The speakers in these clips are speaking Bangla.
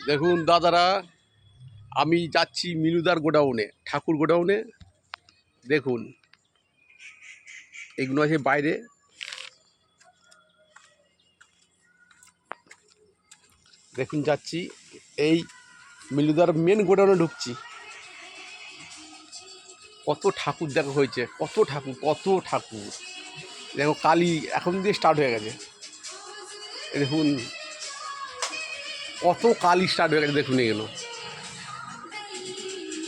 দেখুন দাদারা, আমি যাচ্ছি মিনুদার গোডাউনে, ঠাকুর গোডাউনে। দেখুন এগুলো আছে বাইরে। দেখুন যাচ্ছি, এই মিনুদার মেন গোডাউনে ঢুকছি। কত ঠাকুর দেখা হয়েছে, কত ঠাকুর, কত ঠাকুর। দেখো কালী এখন দিয়ে স্টার্ট হয়ে গেছে। দেখুন কত কালী স্টার্ট হয়ে গেছে। দেখুন এগুলো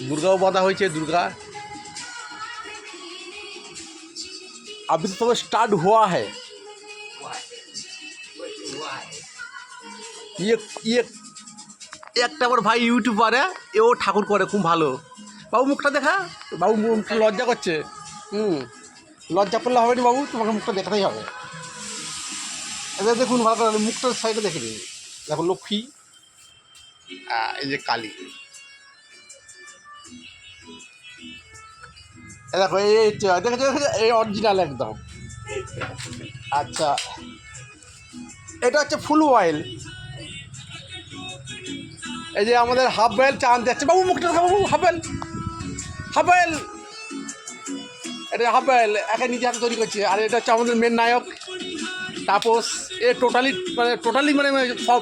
दुर्गा बाँधा हो दुर्गा अभी तो सब स्टार्ट हुआ है। ये एक भाई यूट्यूबर है, ये वो ठाकुर करे खूब भालो। बाबू मुखटा देखा, बाबू मुखटा लज्जा करছে। लज्जा করলে হবে না বাবু, তোমাকে মুখটা দেখাতেই হবে। এটা দেখুন ভালো করে মুখটার সাইডে দেখে নিন। দেখো লক্ষ্মী, এই যে কালী। দেখো এই দেখো এই অরিজিনাল একদম। আচ্ছা এটা হচ্ছে ফুল অয়েল। এই যে আমাদের হাফ বয়েল চাঁদ যাচ্ছে। বাবু মুখটা দেখো বাবু, হাফ বয়েল, হাফ বয়েল। এটা হাফ বয়েল একা নিজে হাতে তৈরি করছে। আর এটা হচ্ছে আমাদের মেন নায়ক তাপস। এ টোটালি মানে সব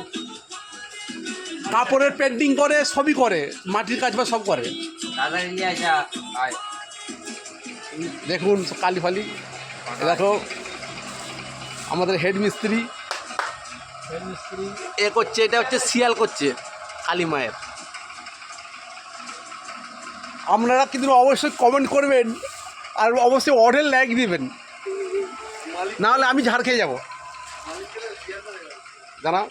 কাপড়ের পেন্টিং করে, সবই করে, মাটির কাজ বা সব করে। দেখুন কালী ফালি। দেখো আমাদের হেড মিস্ত্রি এ করছে, এটা হচ্ছে শিয়াল করছে কালী মায়ের। আপনারা কিন্তু অবশ্যই কমেন্ট করবেন আর অবশ্যই অর্ডার লাইক দিবেন, নাহলে আমি ঝাড় খেয়ে যাবো। জানা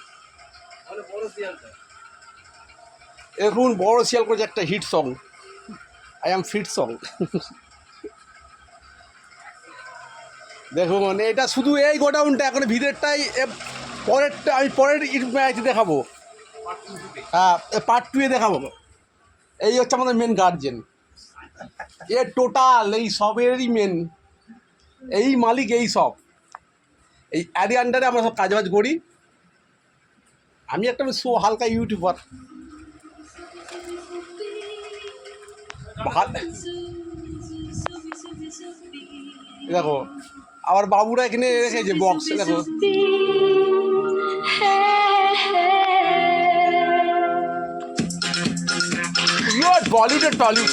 এখন বড় শিয়াল করছে একটা hit song, I am fit song. দেখুন এটা শুধু এই গোডাউনটা, এখন ভিতরটাই পরেরটা আমি পরের ম্যাচ দেখাবো। হ্যাঁ পার্ট 2 দেখাবো। এই হচ্ছে আমাদের মেন গার্জেন, এ টোটাল এই সবেরই মেন, এই মালিক, এই সব এই অ্যাডি আন্ডারে আমরা সব কাজবাজ করি। আমি একটা হালকা ইউটিউবার। দেখো আবার বাবুরা এখানে রেখেছে বক্স। দেখো বলিউড টলিউড।